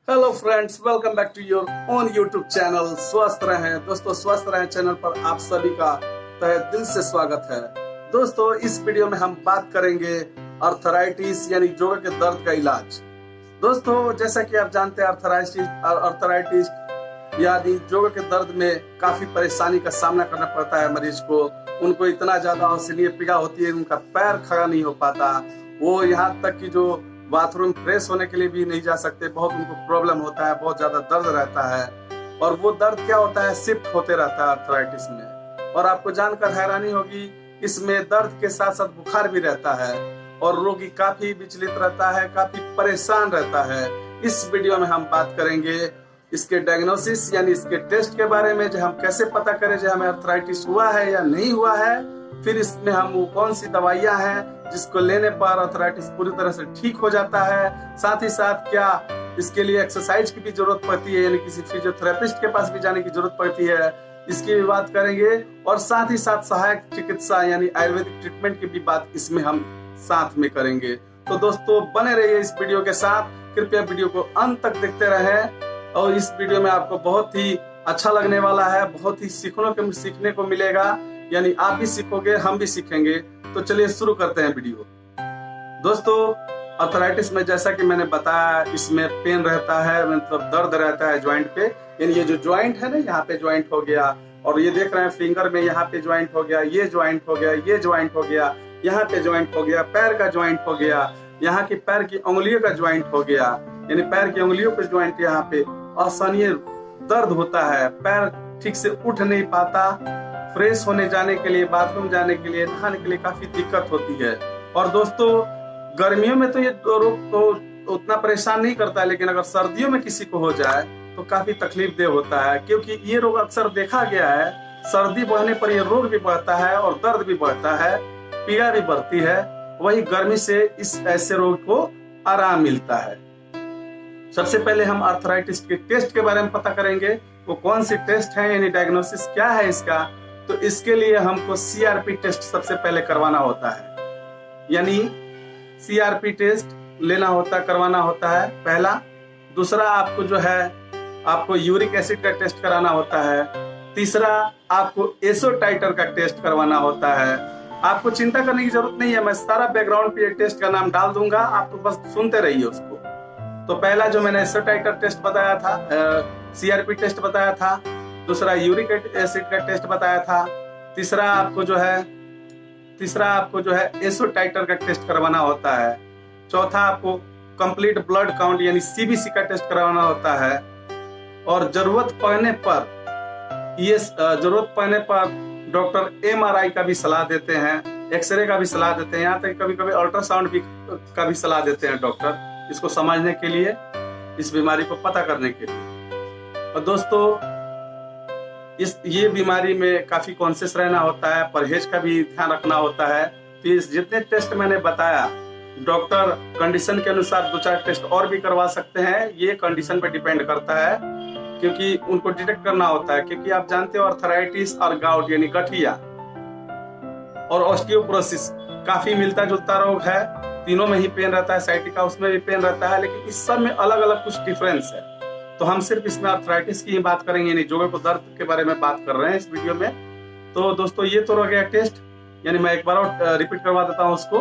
Hello friends, welcome back to your own YouTube channel स्वस्थ रहें। दोस्तों, स्वस्थ रहें चैनल पर आप सभी का तहे दिल से स्वागत है। दोस्तों, इस वीडियो में हम बात करेंगे अर्थराइटिस यानी जोड़ों के दर्द का इलाज। दोस्तों, जैसा कि आप जानते हैं, अर्थराइटिस यानी जोड़ों के दर्द में काफी परेशानी का सामना करना पड़ता है मरीज को। उनको इतना ज्यादा हौसली पीड़ा होती है, उनका पैर खड़ा नहीं हो पाता। वो यहाँ तक कि जो बाथरूम फ्रेश होने के लिए भी नहीं जा सकते, बहुत उनको प्रॉब्लम होता है, बहुत ज्यादा दर्द रहता है। और वो दर्द क्या होता है, शिफ्ट होते रहता है अर्थराइटिस में। और आपको जानकर हैरानी होगी, इसमें दर्द के साथ साथ बुखार भी रहता है और रोगी काफी विचलित रहता है, काफी परेशान रहता है। इस वीडियो में हम बात करेंगे इसके डायग्नोसिस यानी इसके टेस्ट के बारे में, जो हम कैसे पता करें जो हमें अर्थराइटिस हुआ है या नहीं हुआ है। फिर इसमें हम वो कौन सी दवाइयां हैं जिसको लेने पर अर्थराइटिस पूरी तरह से ठीक हो जाता है। साथ ही साथ क्या इसके लिए एक्सरसाइज की भी जरूरत पड़ती है, यानी किसी फिजियोथेरेपिस्ट के पास भी जाने की जरूरत पड़ती है, इसकी भी बात करेंगे। और साथ ही साथ सहायक चिकित्सा यानी आयुर्वेदिक ट्रीटमेंट की भी बात इसमें हम साथ में करेंगे। तो दोस्तों, बने रहिए इस वीडियो के साथ। कृपया वीडियो को अंत तक देखते रहें और इस वीडियो में आपको बहुत ही अच्छा लगने वाला है, बहुत ही सीखने को मिलेगा। यानी आप भी सीखोगे, हम भी सीखेंगे। तो चलिए शुरू करते हैं वीडियो। दोस्तों, अर्थराइटिस में जैसा कि मैंने बताया, इसमें पेन रहता है, मतलब दर्द रहता है ज्वाइंट पे। यानी ये जो ज्वाइंट है ना, यहाँ पे ज्वाइंट हो गया, और ये देख रहे हैं फिंगर में, यहाँ पे ज्वाइंट हो गया, ये ज्वाइंट हो गया, ये ज्वाइंट हो गया, यहाँ पे ज्वाइंट हो गया, पैर का ज्वाइंट हो गया, यहाँ की पैर की उंगलियों का ज्वाइंट हो गया, यानी पैर की उंगलियों पे ज्वाइंट, यहाँ पे असहनीय दर्द होता है, पैर ठीक से उठ नहीं पाता, फ्रेश होने जाने के लिए, बाथरूम जाने के लिए, नहाने के लिए काफी दिक्कत होती है। और दोस्तों, गर्मियों में तो ये रोग तो उतना परेशान नहीं करता है, लेकिन अगर सर्दियों में किसी को हो जाए तो काफी तकलीफ देह होता है, क्योंकि ये रोग अक्सर देखा गया है, सर्दी बढ़ने पर ये रोग भी बढ़ता है और दर्द भी बढ़ता है, पीड़ा भी बढ़ती है। वही गर्मी से इस ऐसे रोग को आराम मिलता है। सबसे पहले हम अर्थराइटिस के टेस्ट के बारे में पता करेंगे, वो कौन सी टेस्ट है, यानी डायग्नोसिस क्या है इसका। तो इसके लिए हमको सीआरपी टेस्ट सबसे पहले करवाना होता है, यानी सीआरपी टेस्ट करवाना होता है पहला। दूसरा, आपको जो है आपको यूरिक एसिड का टेस्ट कराना होता है। तीसरा, आपको एसो टाइटर का टेस्ट करवाना होता है। आपको चिंता करने की जरूरत नहीं है, मैं सारा बैकग्राउंड पे टेस्ट का नाम डाल दूंगा, आप तो बस सुनते रहिए उसको। तो पहला जो मैंने एसो टाइटर टेस्ट बताया था, सीआरपी टेस्ट बताया था। दूसरा, यूरिक एसिड का टेस्ट बताया था। तीसरा आपको जो है एसो टाइटर का टेस्ट करवाना होता है। चौथा, आपको कंप्लीट ब्लड काउंट यानी सीबीसी का टेस्ट करवाना होता है। और जरूरत पड़ने पर डॉक्टर एमआरआई का भी सलाह देते हैं, एक्सरे का भी सलाह देते हैं, यहाँ तक कभी कभी अल्ट्रासाउंड का भी सलाह देते हैं डॉक्टर, इसको समझने के लिए, इस बीमारी को पता करने के लिए। और दोस्तों, ये बीमारी में काफी कॉन्शियस रहना होता है, परहेज का भी ध्यान रखना होता है। तो ये जितने टेस्ट मैंने बताया, डॉक्टर कंडीशन के अनुसार 2-4 टेस्ट और भी करवा सकते हैं, ये कंडीशन पे डिपेंड करता है, क्योंकि उनको डिटेक्ट करना होता है। क्योंकि आप जानते हो, अर्थराइटिस और गाउट यानी गठिया और ऑस्टियोपोरोसिस काफी मिलता जुलता रोग है। तीनों में ही पेन रहता है, साइटिका उसमें भी पेन रहता है, लेकिन इस सब में अलग अलग कुछ डिफरेंस है। तो हम सिर्फ इसमें अर्थराइटिस की ही बात करेंगे, यानी जोड़ों को दर्द के बारे में बात कर रहे हैं इस वीडियो में। तो दोस्तों, ये तो रह गया टेस्ट, यानी मैं एक बार और रिपीट करवा देता हूँ उसको।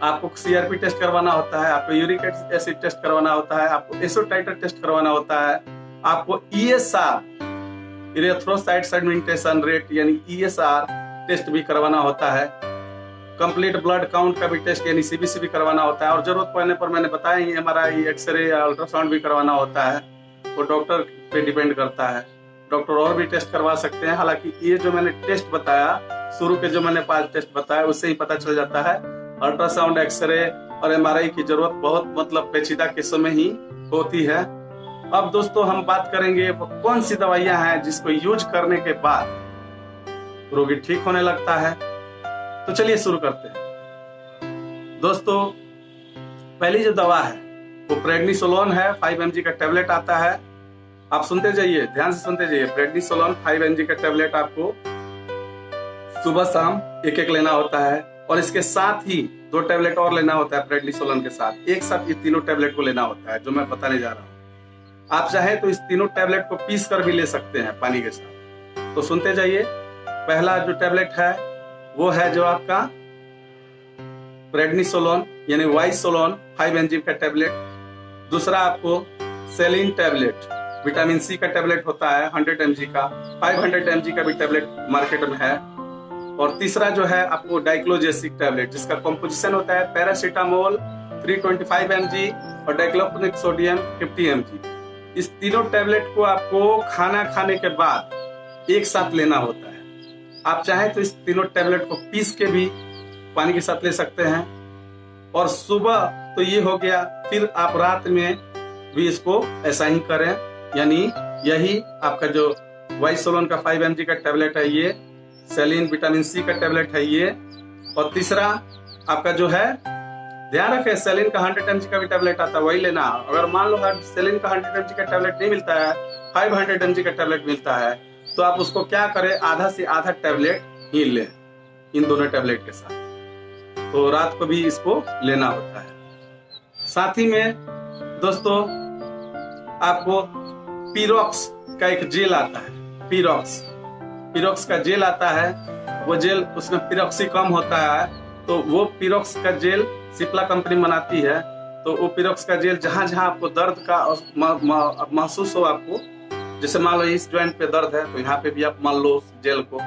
आपको सीआरपी टेस्ट करवाना होता है, आपको यूरिक एसिड टेस्ट करवाना होता है, आपको एसो टाइटर टेस्ट करवाना होता है, आपको ईएसआर इरेथ्रोसाइट सेडिमेंटेशन रेट यानी ईएसआर टेस्ट भी करवाना होता है। कंप्लीट ब्लड काउंट का भी टेस्ट यानी सीबीसी भी करवाना होता है। और जरूरत पड़ने पर मैंने बताया, एमआरआई, एक्सरे, अल्ट्रासाउंड भी करवाना होता है। वो डॉक्टर पे डिपेंड करता है, डॉक्टर और भी टेस्ट करवा सकते हैं। हालांकि ये जो मैंने टेस्ट बताया, शुरू के जो मैंने 5 टेस्ट बताया, उससे ही पता चल जाता है। अल्ट्रासाउंड, एक्सरे और एमआरआई की जरूरत बहुत पेचीदा केसों में ही होती है। अब दोस्तों, हम बात करेंगे वो कौन सी दवाइयां हैं जिसको यूज करने के बाद रोगी ठीक होने लगता है। तो चलिए शुरू करते हैं। दोस्तों, पहली जो दवा है वो प्रेडनिसोलोन है, 5 mg का टेबलेट आता है। आप सुनते जाइए, ध्यान से सुनते जाइए। प्रेडनिसोलोन 5 mg का टेबलेट आपको सुबह शाम एक लेना होता है। और इसके साथ ही 2 टैबलेट और लेना होता है प्रेडनिसोलोन के साथ। एक साथ ये तीनों टैबलेट को लेना होता है जो मैं बताने जा रहा हूँ। आप चाहे तो इस तीनों टैबलेट को पीस कर भी ले सकते हैं पानी के साथ। तो सुनते जाइए। पहला जो टैबलेट है वो है जो आपका प्रेडनिसोलोन यानी वाइसोलोन 5 mg का टैबलेट। दूसरा आपको सेलिन टैबलेट, विटामिन सी का टैबलेट होता है 100 mg का, 500 mg का भी टैबलेट मार्केट में है। और तीसरा जो है आपको डाइक्लोजेसिक टैबलेट जिसका कंपोजिशन होता है पैरासीटामोल 325 mg और डाइक्लोफेनेक सोडियम 50 mg। इस तीनों टैबलेट को आपको खाना खाने के बाद एक साथ लेना होता है। आप चाहें तो इस तीनों टैबलेट को पीस के भी पानी के साथ ले सकते हैं। और सुबह तो ये हो गया, फिर आप रात में भी इसको ऐसा ही करें। यानी यही आपका जो वाइसोलोन का 5 mg का टैबलेट है ये, सेलिन विटामिन सी का टैबलेट है ये, और तीसरा आपका जो है ध्यान रखें सेलिन का 100 mg का भी टैबलेट आता है वही लेना। अगर मान लो सेलिन का 100 mg का टैबलेट नहीं मिलता है, 500 mg का टैबलेट मिलता है, तो आप उसको क्या करें, आधा से आधा टैबलेट ही लें इन दोनों टैबलेट के साथ। तो रात को भी इसको लेना होता है। साथ ही में दोस्तों आपको पीरोक्स का एक जेल आता है, पीरोक्स का जेल आता है। वो जेल उसमें पीरोक्सी कम होता है, तो वो पीरोक्स का जेल सिप्ला कंपनी बनाती है। तो वो पीरोक्स का जेल जहां जहां आपको दर्द का महसूस हो, आपको जैसे मान लो इस ज्वाइंट पे दर्द है तो यहाँ पे भी आप मान लो उस जेल को,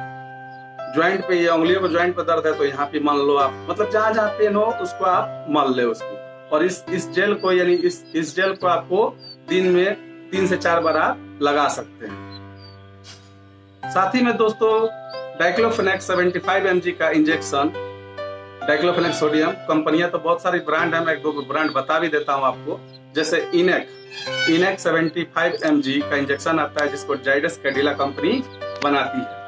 ज्वाइंट पे या उंगलियों को ज्वाइंट पे दर्द है तो यहाँ पे मान लो आप, मतलब जहां जहां पेन हो उसको आप मल ले उसको। और इस जेल को यानी इस जेल को आपको दिन में 3 से 4 बार आप लगा सकते हैं। साथ ही में दोस्तों डाइक्लोफेनेक 75 mg का इंजेक्शन, डाइक्लोफेनेक सोडियम, कंपनियां तो बहुत सारी ब्रांड है, मैं 1-2 ब्रांड बता भी देता हूं आपको। जैसे इनेक 75 mg का इंजेक्शन आता है जिसको जाइडस कैडिला कंपनी बनाती है।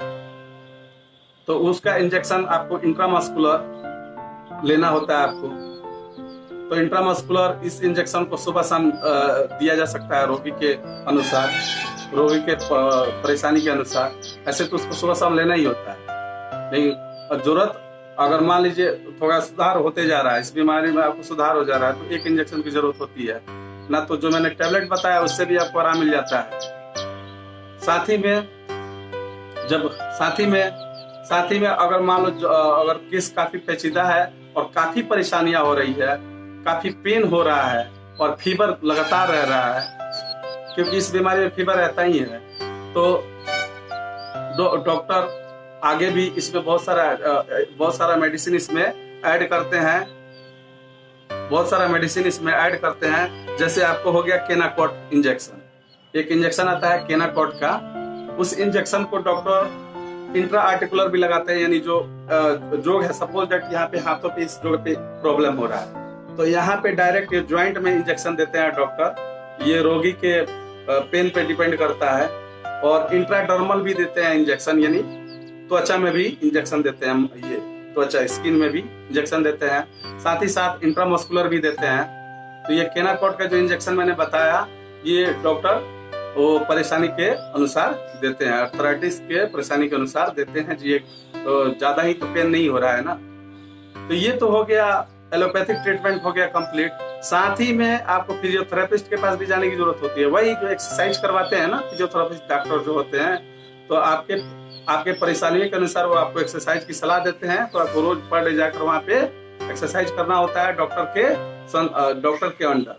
तो उसका इंजेक्शन आपको इंट्रामस्कुलर लेना होता है आपको। तो इंट्रामस्कुलर इस इंजेक्शन को सुबह शाम दिया जा सकता है रोगी के अनुसार, रोगी के परेशानी के अनुसार। ऐसे तो उसको सुबह शाम लेना ही होता है। लेकिन जरूरत अगर मान लीजिए थोड़ा सुधार होते जा रहा है, इस बीमारी में आपको सुधार हो जा रहा है, तो एक इंजेक्शन की जरूरत होती है ना। तो जो मैंने टैबलेट बताया उससे भी आपको आराम मिल जाता है। साथ ही में अगर मान लो अगर केस काफी पेचीदा है और काफी परेशानियां हो रही है, काफी पेन हो रहा है और फीवर लगातार रह रहा है, क्योंकि इस बीमारी में फीवर रहता ही है, तो डॉक्टर आगे भी इसमें बहुत सारा मेडिसिन इसमें ऐड करते हैं। जैसे आपको हो गया केनाकॉट इंजेक्शन, एक इंजेक्शन आता है केनाकॉट का। उस इंजेक्शन को डॉक्टर इंट्रा आर्टिकुलर भी लगाते हैं, यानी जो जोग है, सपोज दैट यहाँ पे हाथों पे इस जोग पे प्रॉब्लम हो रहा है तो यहाँ पे डायरेक्ट ज्वाइंट में इंजेक्शन देते हैं डॉक्टर। ये रोगी के पेन पे डिपेंड करता है। और इंट्राडर्मल भी देते हैं इंजेक्शन, यानी त्वचा में भी इंजेक्शन देते हैं, ये त्वचा स्किन में भी इंजेक्शन देते हैं। साथ ही साथ इंट्रामस्कुलर भी देते हैं। तो ये केनाकॉट का जो इंजेक्शन मैंने बताया, ये डॉक्टर वो परेशानी के अनुसार देते हैं, आर्थराइटिस के परेशानी के अनुसार देते हैं जी। तो ज्यादा ही तो पेन नहीं हो रहा है ना। तो ये तो हो गया एलोपैथिक ट्रीटमेंट हो गया कंप्लीट। साथ ही में आपको फिजियोथेरेपिस्ट के पास भी जाने की जरूरत होती है। वही जो एक्सरसाइज करवाते हैं ना फिजियोथेरेपिस्ट डॉक्टर जो होते हैं, तो आपके परेशानियों के अनुसार वो आपको एक्सरसाइज की सलाह देते हैं। तो आपको रोज पर डे जाकर वहाँ पे एक्सरसाइज करना होता है डॉक्टर के अंडर।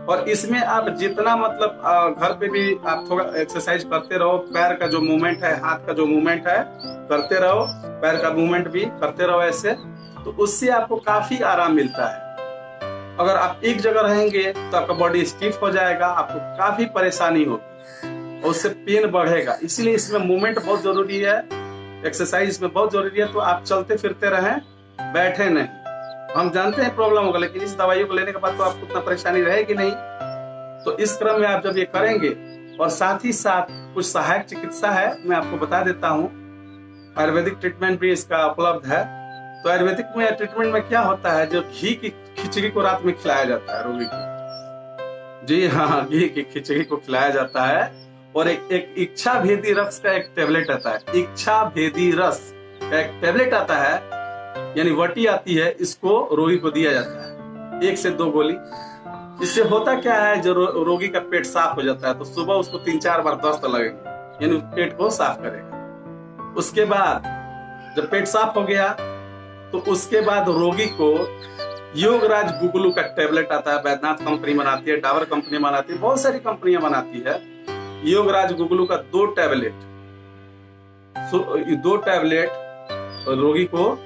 और इसमें आप जितना मतलब घर पे भी आप थोड़ा एक्सरसाइज करते रहो, पैर का जो मूवमेंट है, हाथ का जो मूवमेंट है करते रहो, पैर का मूवमेंट भी करते रहो ऐसे, तो उससे आपको काफी आराम मिलता है। अगर आप एक जगह रहेंगे तो आपका बॉडी स्टिफ हो जाएगा, आपको काफी परेशानी होगी और उससे पेन बढ़ेगा। इसीलिए इसमें मूवमेंट बहुत जरूरी है, एक्सरसाइज इसमें बहुत जरूरी है। तो आप चलते फिरते रहें, बैठे नहीं। हम जानते हैं प्रॉब्लम होगा, लेकिन इस दवाइयों को लेने के बाद तो आपको उतना परेशानी रहेगी नहीं। तो इस क्रम में आप जब ये करेंगे, और साथ ही साथ कुछ सहायक चिकित्सा है, मैं आपको बता देता हूँ। आयुर्वेदिक ट्रीटमेंट भी इसका उपलब्ध है। तो आयुर्वेदिक में ट्रीटमेंट में क्या होता है, जो घी की खिचड़ी को रात में खिलाया जाता है रोगी को। जी हाँ, घी की खिचड़ी को खिलाया जाता है। और एक इच्छा भेदी रस का एक टेबलेट आता है, इच्छा भेदी रस का एक टेबलेट आता है। यानी वटी आती है, इसको रोगी को दिया जाता है 1 से 2 गोली। इससे होता क्या है, जो रोगी का पेट साफ हो जाता है तो सुबह उसको 3-4 बार दस्त लगेंगे, यानी पेट को साफ करेगा। उसके बाद जब पेट साफ हो गया तो उसके बाद रोगी को योगराज गुगलू का टेबलेट आता है, बैद्यनाथ कंपनी बनाती है, डाबर कंपनी बनाती है, बहुत सारी कंपनियां बनाती है। योगराज गुगलू का 2 टैबलेट रोगी को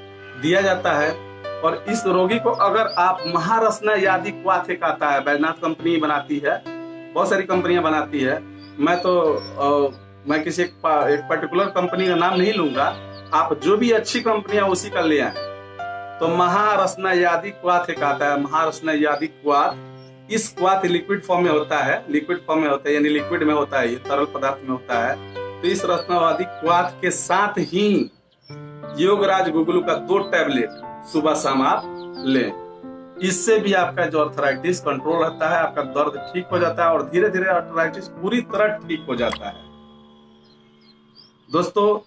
दिया जाता है। और इस रोगी को अगर आप महारसना यादि क्वाथ एक आता है, बैद्यनाथ कंपनी बनाती है, बहुत सारी कंपनियां बनाती है। मैं किसी एक पर्टिकुलर कंपनी का नाम नहीं लूंगा, आप जो भी अच्छी कंपनियां उसी का ले आए। तो महारसना यादि क्वाथ एक आता है, महारसना यादि क्वाथ। इस क्वाथ लिक्विड फॉर्म में होता है, यानी लिक्विड में होता है, ये तरल पदार्थ में होता है। तो इस रसनावादी क्वाथ के साथ ही योगराज गुगलू का 2 टैबलेट सुबह शाम आप लें। इससे भी आपका जो अर्थराइटिस कंट्रोल रहता है, आपका दर्द ठीक हो जाता है और धीरे धीरे अर्थराइटिस पूरी तरह ठीक हो जाता है। दोस्तों,